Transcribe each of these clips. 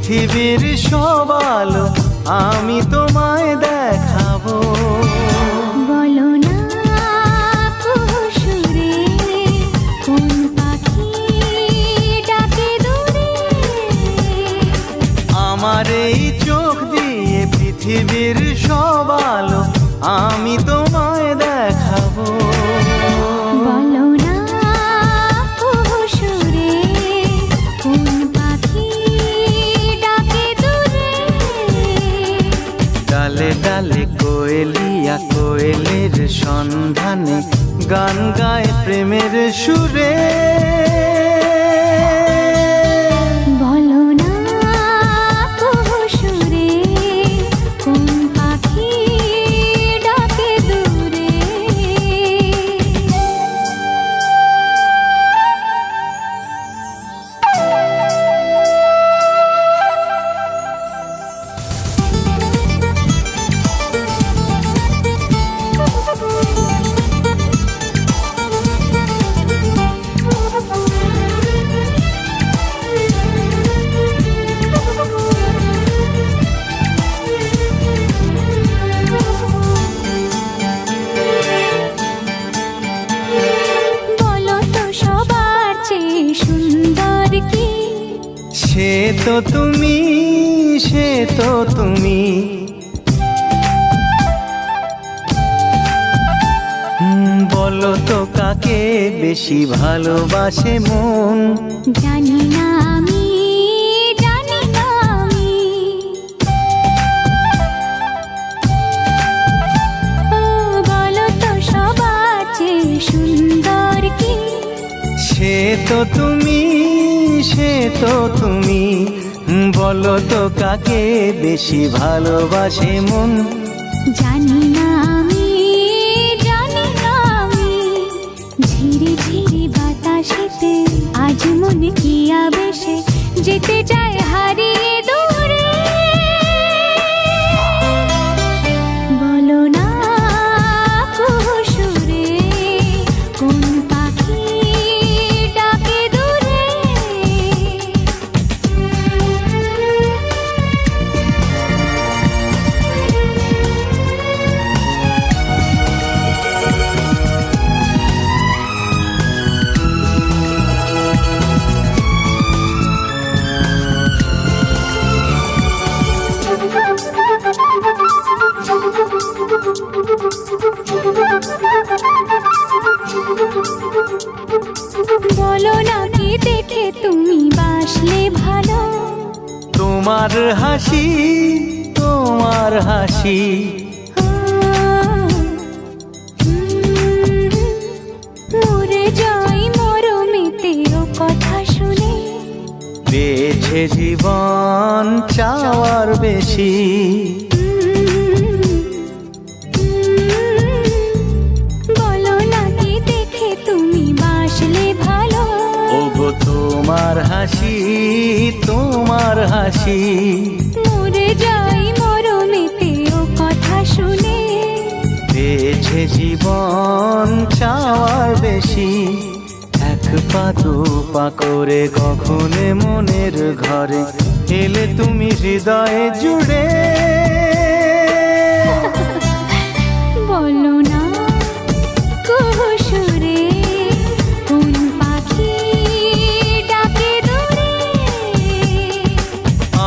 পৃথিবীর সব আলো আমি তোমায় দেখাবো। বলো না সুরে কোন পাখি ডাকে দূরে। আমার এই চোখ দিয়ে পৃথিবীর সব আলো আমি তোমায় দেখাবো। বলো না সুরে কোন পাখি ডাকে দূরে। ডালে ডালে কোয়েলিয়া কোয়েলের সন্ধানে গান গায় প্রেমের সুরে। বলো না সুরে কোন পাখি ডাকে দূরে। বলো তো সবার চেয়ে সুন্দর কি? সে তো তুমি, সে তো তুমি। বলো তো কাকে বেশি ভালোবাসে মন? জানি না আমি, জানি না আমি। ও বলো তো সবার চেয়ে সুন্দর কি? সে তো তুমি, সে তো তুমি। বলো তো কাকে বেশি ভালোবাসে মন? জানি না আমি, জানি না আমি। ঝিরি ঝিরি বাতাসেতে আজ মনে কি আবেশে যেতে চায় হারিয়ে দূরে। বলো না সুরে কোন পাখি ডাকে দূরে। বলো না কি দেখে তুমি বাসলে ভালো? তোমার হাসি, তোমার হাসি। মরে যাই মরমেতে ও কথা শুনে। পেয়েছে জীবন চাওয়ার বেশি। বলো না কি দেখে তুমি বাসলে ভালো? ওগো তোমার হাসি, তোমার হাসি। মরে যাই মরমেতে ও কথা শুনে। পেয়েছে জীবন চাওয়ার বেশি। এক পা দু পা করে কখনে মনের ঘরে এলে তুমি হৃদয়ে জুড়ে। বলো না সুরে কোন পাখি ডাকে দূরে।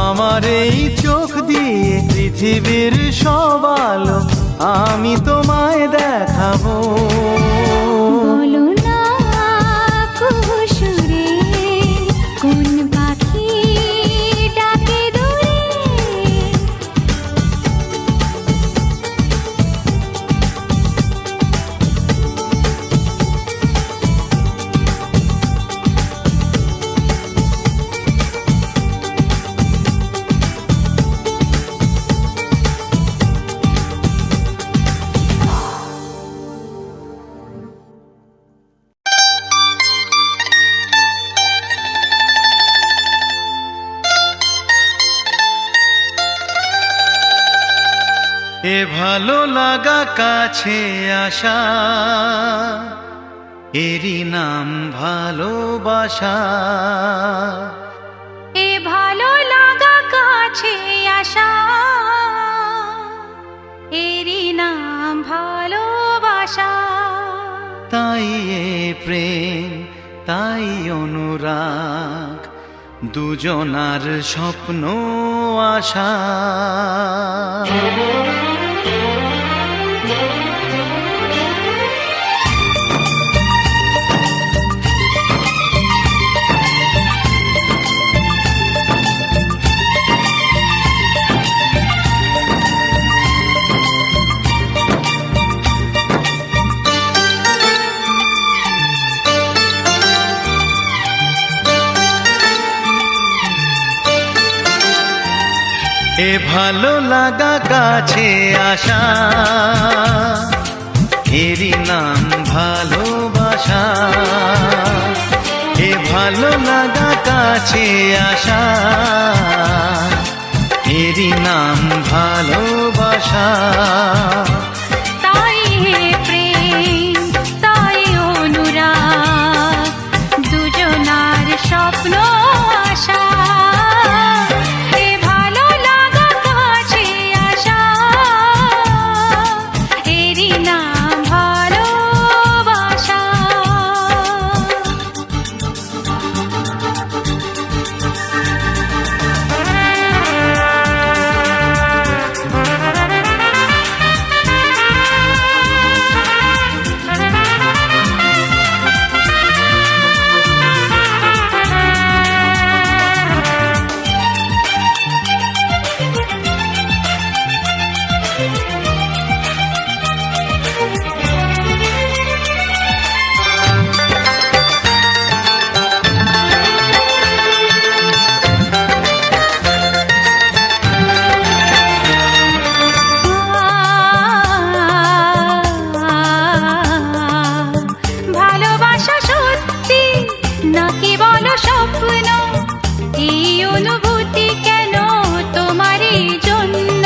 আমার এই চোখ দিয়ে পৃথিবীর সব আলো আমি তোমায় দেখাবো। বলো না সুরে কোন পাখি ডাকে দূরে। এ ভালো লাগা কাছে আসা, এরই নাম ভালোবাসা। এ ভালো লাগা কাছে আসা, এরই নাম ভালোবাসা। তাই এ প্রেম, তাই অনুরাগ, দুজনার স্বপ্ন আশা। এ ভালো লাগা কাছে আসা, এরই নাম ভালোবাসা। এ ভালো লাগা কাছে আসা, এরই নাম ভালোবাসা। তাই হে প্রেম, তাই অনুরাগ, দুজনার স্বপ্ন আশা। এ ভালো লাগা কাছে আসা, এরই নাম ভালোবাসা। ভালোবাসা সত্যি নাকি বলো স্বপ্ন, এই অনুভূতি কেন তোমারই জন্য?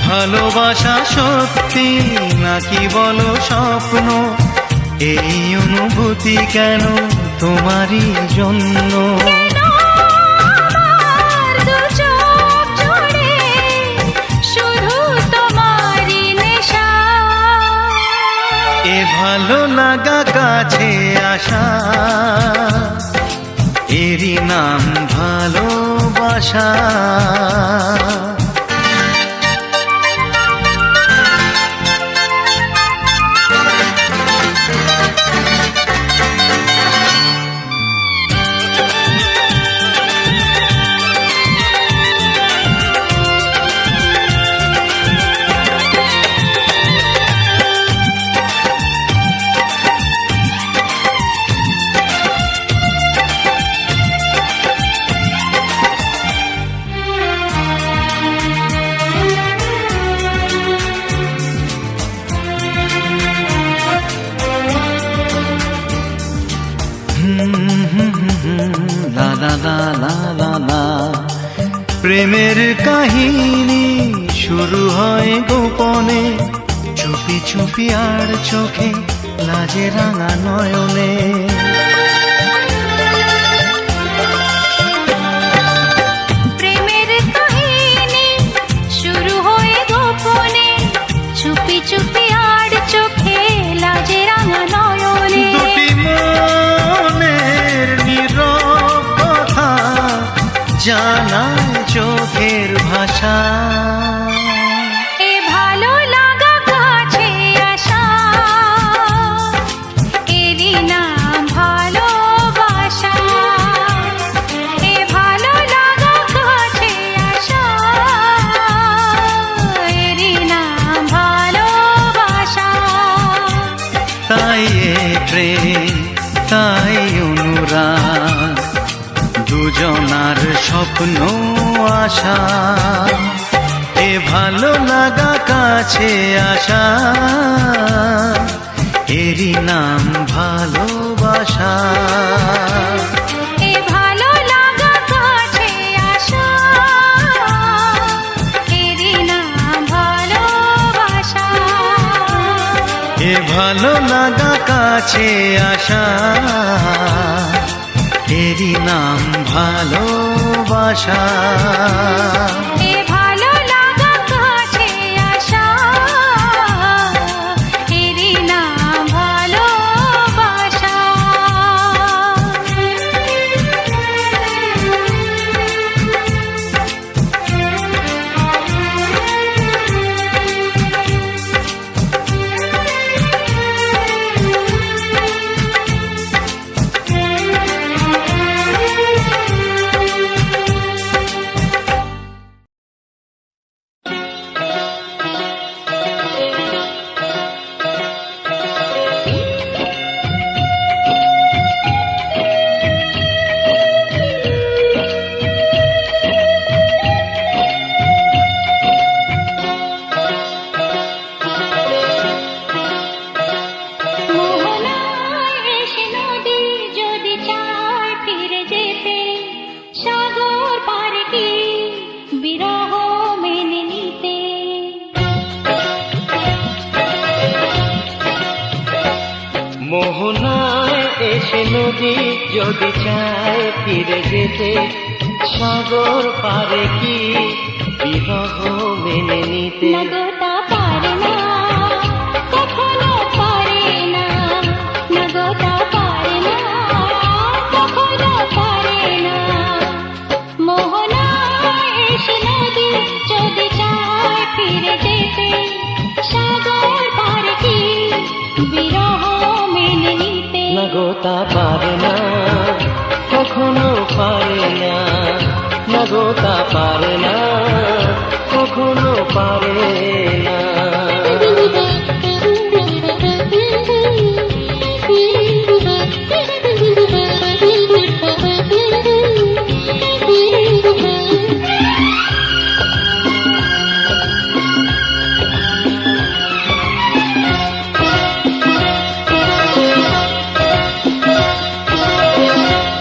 ভালোবাসা সত্যি নাকি বলো স্বপ্ন, এই অনুভূতি কেন তোমারই জন্য? কেন আমার দু চোখ জুড়ে শুধু তোমারই নেশা? এ ভালো লাগা কাছে আসা, এরই নাম ভালোবাসা। লা লা লা লা লা লা। প্রেমের কাহিনী শুরু হয় গোপনে, চুপি চুপি আর চোখে, লাজে রাঙা নয়নে। প্রেমের কাহিনী শুরু হয়ে গোপনে, চুপি চুপি আর চোখে, লাজে রাঙা নয়নে। দুটি মনের নীরব কথা জানায় চোখের ভাষা। এ ভালো লাগা কাছে আসা, এরই নাম ভালোবাসা। এ ভালো লাগা কাছে আসা, এরই নাম ভালোবাসা। তাই এ প্রেম, তাই অনুরাগ, দুজনার স্বপ্ন আশা। এ ভালো লাগা কাছে আসা, এরই নাম ভালোবাসা। এ ভালো লাগা কাছে আসা, এরই নাম ভালোবাসা। এ ভালো লাগা কাছে আসা, এরই নাম ভালোবাসা। এ ভালো লাগা কাছে আসা, এরই নাম ভালোবাসা। মোহনায় এসে নদী যদি চায় ফিরে যেতে, সাগর পারে কি বিরহ মেনে নিতে। নগতা পারে না, কখনো পারে না, নগতা পারে না, কখনো পারে না। মোহনায় এসে নদী যদি চায় ফিরে যেতে, সাগর পারে কি বিরহ মেনে নিতে। নগতা পারে না, কখনো পারে না, নগতা পারে না, কখনো পারে না।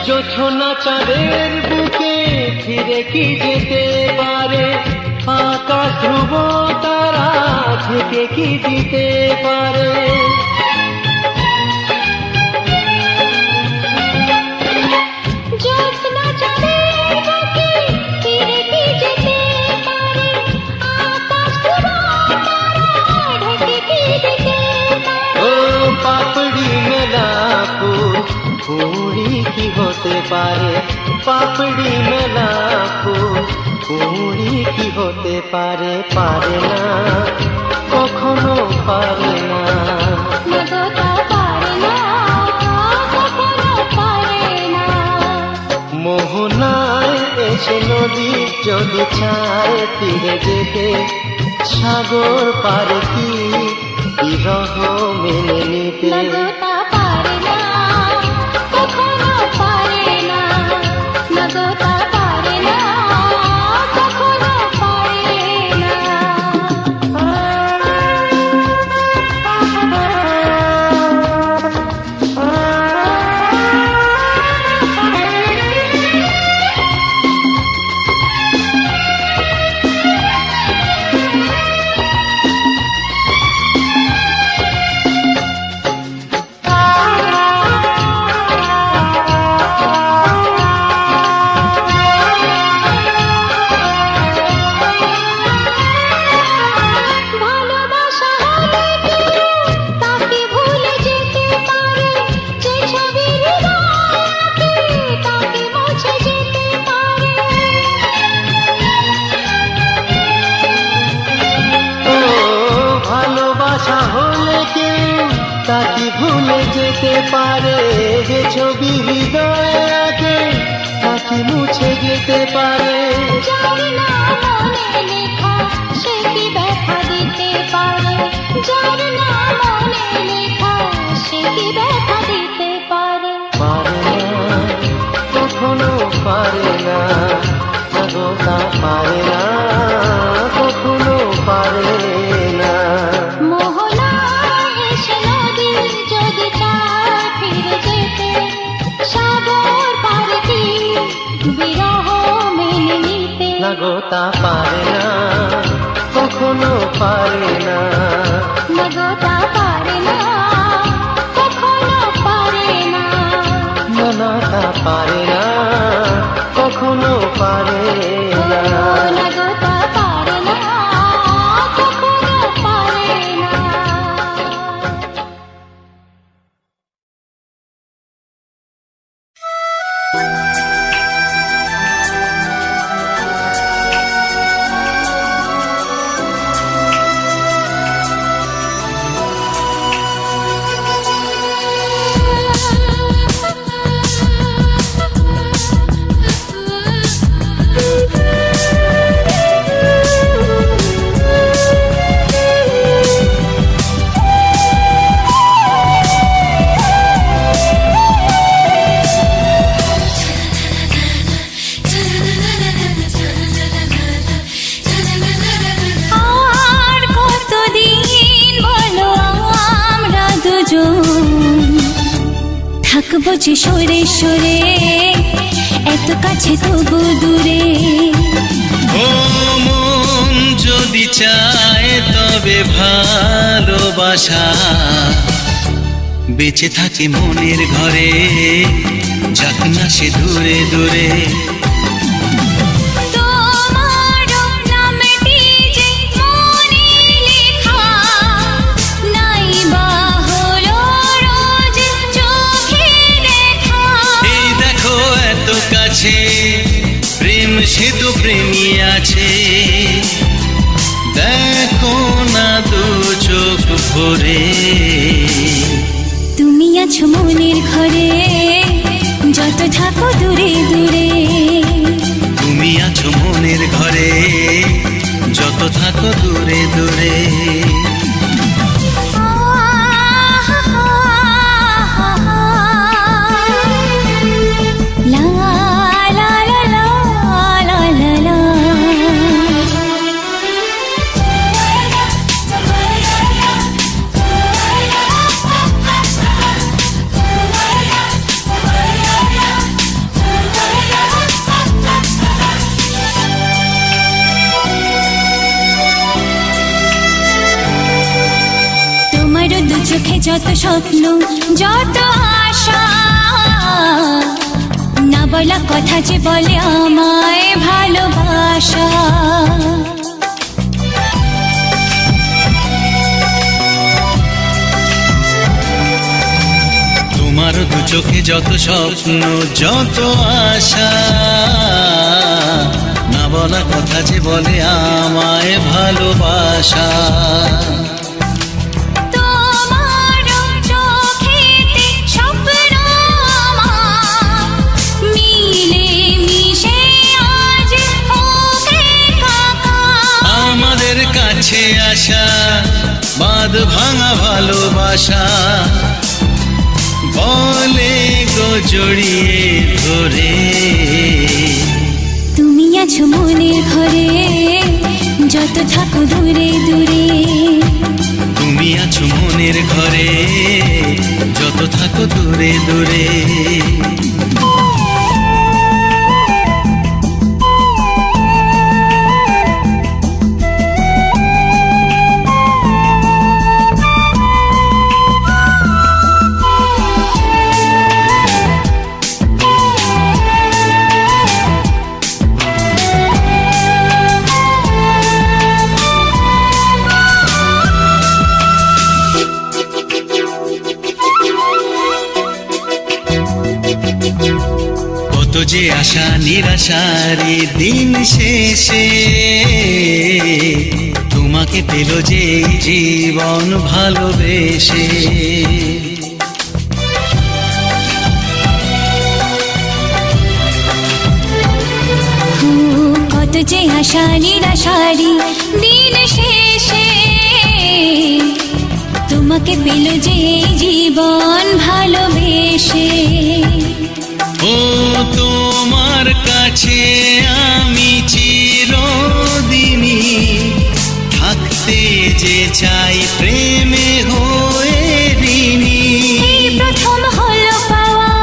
জোছনা চাঁদের বুকে ফিরে কি যেতে পারে, আকাশ ধ্রুব তারা থেকে কি দিতে পারে। জ্যোৎস্না চাঁদের বুকে ফিরে কি যেতে পারে, আকাশ ধ্রুব তারা ঢেকে কি দিতে পারে। ও পাপড়ি মেলা ফুল কুড়ি কি হতে পারে, পাপড়ি মেলা ফুল কুড়ি কি হতে পারে। পারে না, কখনো পারে না। নগতা পারে না, কখনো পারে না। মোহনায় এসে নদী যদি চায় ফিরে যেতে, সাগর পারে কি বিরহ মেনে নিতে। নগতা পারে না, কখনো পারে না, নগতা পারে না, কখনো পারে না। ভালোবাসা হলে কেউ তাকে ভুলে যেতে পারে, যে ছবি হৃদয়ে তাকে মুছে যেতে পারে। ও ভালোবাসা হলে কেউ তাকে ভুলে যেতে পারে, যে ছবি হৃদয়ে আগে তাকে মুছে যেতে পারে। যার নাম মনে লেখা সে কি ব্যথা দিতে পারে, যার নাম মনে লেখা সে কি ব্যথা দিতে পারে। পারে না, কখনো পারে না, নগতা পারে না, কখনো পারে না। মোহনায় এসে নদী যদি চায় ফিরে যেতে, সাগর পারে কি বিরহ মেনে নিতে। নগতা পারে না, কখনো পারে না, নগতা পারে না, কখনো পারে না। নগতা পারে থাকবো যে সরে সরে, এত কাছে তবু দূরে। ও মন যদি চায় তবে ভালোবাসা বেঁচে থাকে মনের ঘরে, যাক না সে দূরে দূরে। তোমার নামটি যে মনে লেখা, নাই বা হলো রোজ চোখে দেখা। এই দেখো এত কাছে প্রেম, সে তো প্রেমী আছে, দেখো না দু চোখ ভরে। তুমি আছো মনের ঘরে, যত থাকো দূরে দূরে। তুমি আছো মনের ঘরে, যত থাকো দূরে দূরে। লা লা লা লা লা লা লা। তোমার দু চোখে যত স্বপ্ন, যত আশা, না বলা কথা যে বলে আমায় ভালোবাসা। তোমার দু চোখে যত স্বপ্ন, যত আশা, না বলা কথা যে বলে আমায় ভালোবাসা। তোমার চোখেতে স্বপ্ন আমার, মিলে মিশে আজ ওকে কাকা। আমাদের কাছে আসা বাঁধ ভাঙা ভালোবাসা, বলে গো জড়িয়ে ধরে। তুমি আছো মনের ঘরে, যত থাকো দূরে দূরে। তুমি আছো মনের ঘরে, যত থাকো দূরে দূরে। কত যে আশা নিরাশারি দিন শেষে, তোমাকে পেল যে জীবন ভালোবেসে। কত যে আশা নিরাশারি দিন শেষে, তোমাকে পেল যে জীবন ভালোবেসে। ও তোমার কাছে আমি চিরদিনই থাকতে যে চাই, প্রেমে হয়ে ঋণী। এই প্রথম হলো পাওয়া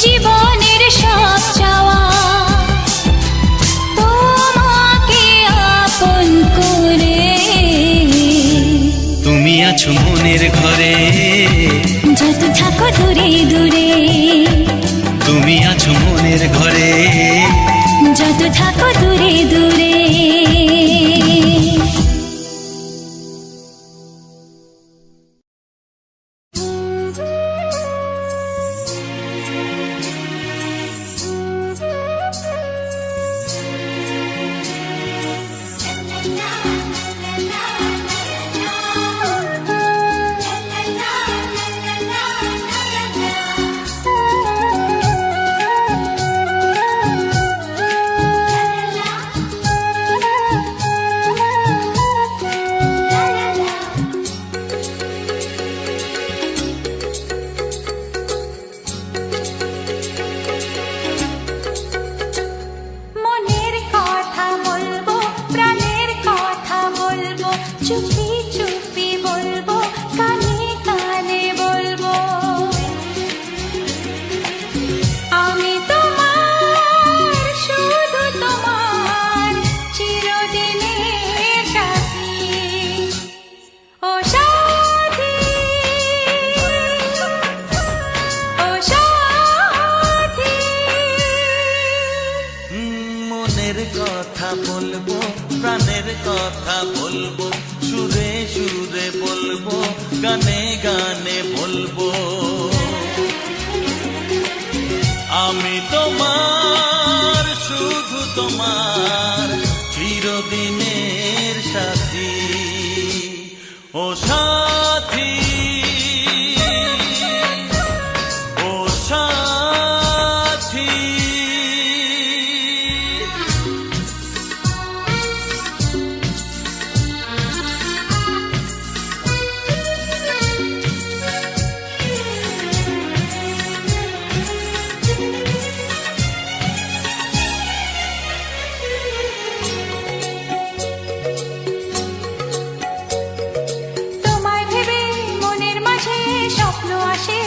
জীবনের সব চাওয়া, তোমাকে আপন করে। তুমি আছো মনের ঘরে, যত থাকো দূরে দূরে। তুমি আছো মনের ঘরে, যত থাকো দূরে দূরে। প্রাণের কথা বলবো, সুরে সুরে বলবো, গানে গানে বলবো। আমি তোমার, শুধু তোমার, চিরদিনের সাথী। ও সাথী, ও সাথী। তোমায় ভেবে মনের মাঝে স্বপ্ন আসে,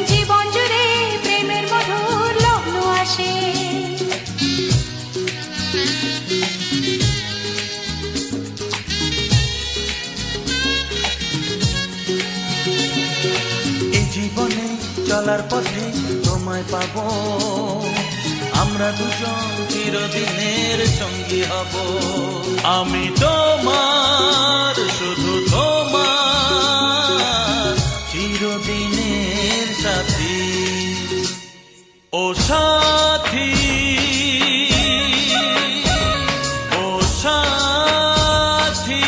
জীবন জুড়ে প্রেমের মধুর লগ্ন আসে। এই জীবনে চলার পথে তোমায় পাবো, আমরা দুজন চিরদিনের সঙ্গী হব। আমি তোমার, শুধু তোমার, চিরদিনের সাথী। ও সাথী, ও সাথী।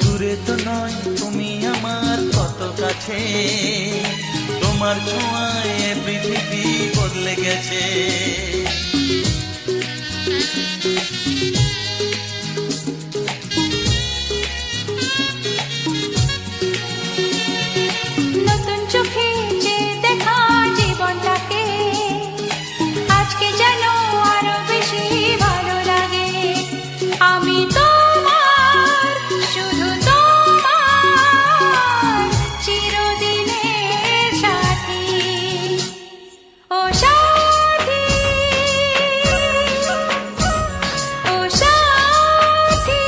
দূরে তো নয় তুমি আমার কত কাছে, তোমার ছোঁয়ায় এ পৃথিবী বদলে গেছে। নতুন চোখে যে দেখা জীবনটাকে, আজকে যেন আরো বেশি ভালো লাগে। আমি তোমার, শুধু তোমার, চিরদিনের সাথী। ও সাথী, ও সাথী।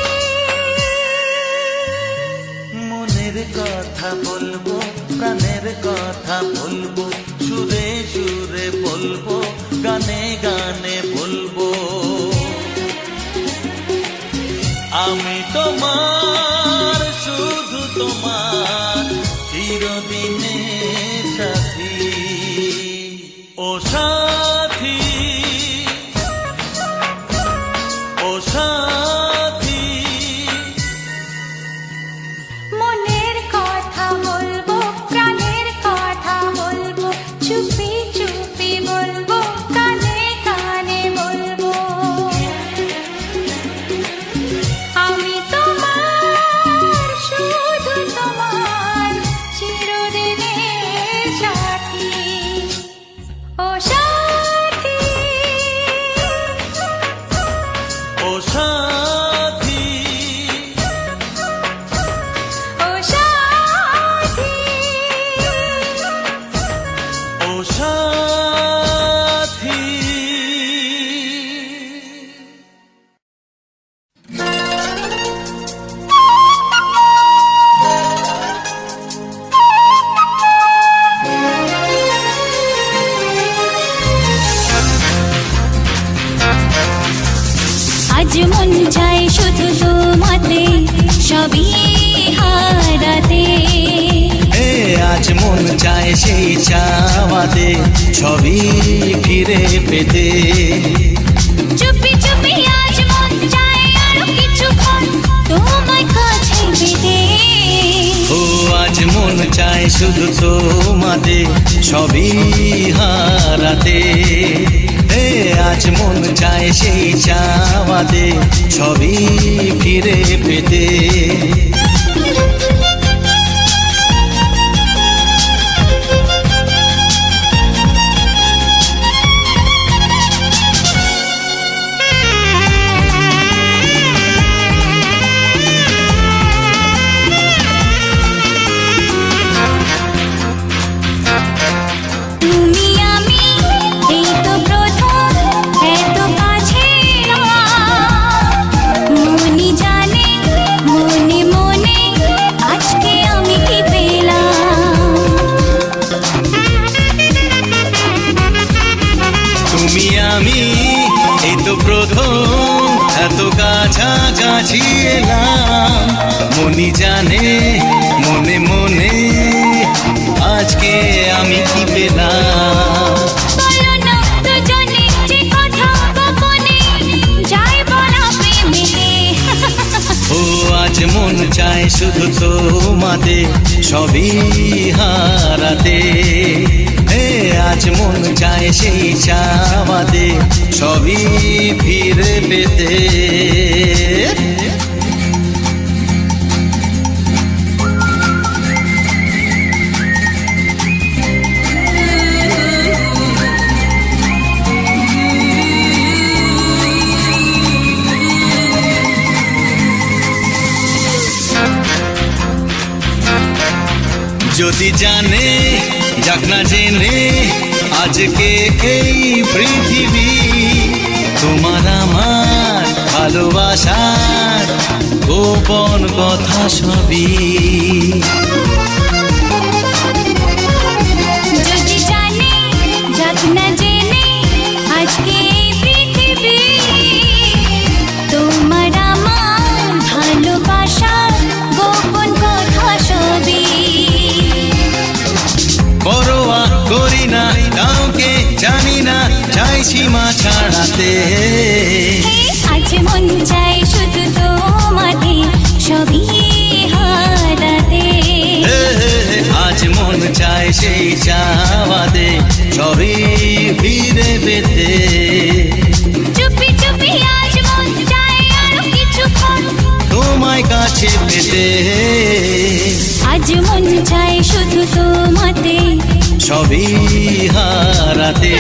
মনের কথা বলবো, প্রাণের কথা বলবো, সুরে সুরে বলবো, গানে গানে বলবো। আমি তোমার, শুধু তোমার, চিরদিনের সাথী। ও সাথী, ও সাথী। মনের কথা বলবো, প্রাণের কথা বলবো, চুপি চুপি বলবো, কানে কানে বলবো। আমি তোমার, শুধু তোমার, চিরদিনের সাথী। ও সাথী, ও সাথী, ও সাথী। ও সাথী। আজ মন চায় শুধু তোমাতে, সবই হারাতে। এ আজ মন চায় সেই চাওয়াতে, ছবি ফিরে পেতে। চুপি চুপি আজ মন চায় আরো কিছুক্ষণ তোমায় কাছে পেতে। ও আজ মন চায় শুধু তোমাতে, সবই হারাতে। এ আজ মন চায় সেই চাওয়াতে, ছবি ফিরে পেতে। তুমি আমি এই তো প্রথম এত কাছাকাছি এলাম। মনি জানে মনে মনে আজকে আমি কি পেলাম। বলো না দুজনে যে কথা গোপনে যাই বলা প্রেমেতে। ও আজ মন চায় শুধু তোমাদের সবই হারাতে। আজ মন চায় সেই চাওয়াতে সবই ফিরে পেতে। যদি জানে যাক না জেনে আজকে এই পৃথিবী তোমার আমার ভালোবাসার গোপন কথা সবই। যদি জানে যাক না জেনে আজকে এই পৃথিবী তোমার আমার ভালোবাসার গোপন কথা সবই। পরোয়া করি না কাউকে জানি না চাই সীমা ছাড়াতে। আজ মন চাই শুধু তোমাকে সবই হারাতে। আজ মন চায় সেই চাওয়াতে সবই ফিরে পেতে। চুপি চুপি আজ মন চাই আরো কিছুক্ষণ তোমায় কাছে পেতে। আজ মন চাই শুধু তোমাতে সবই হারাতে।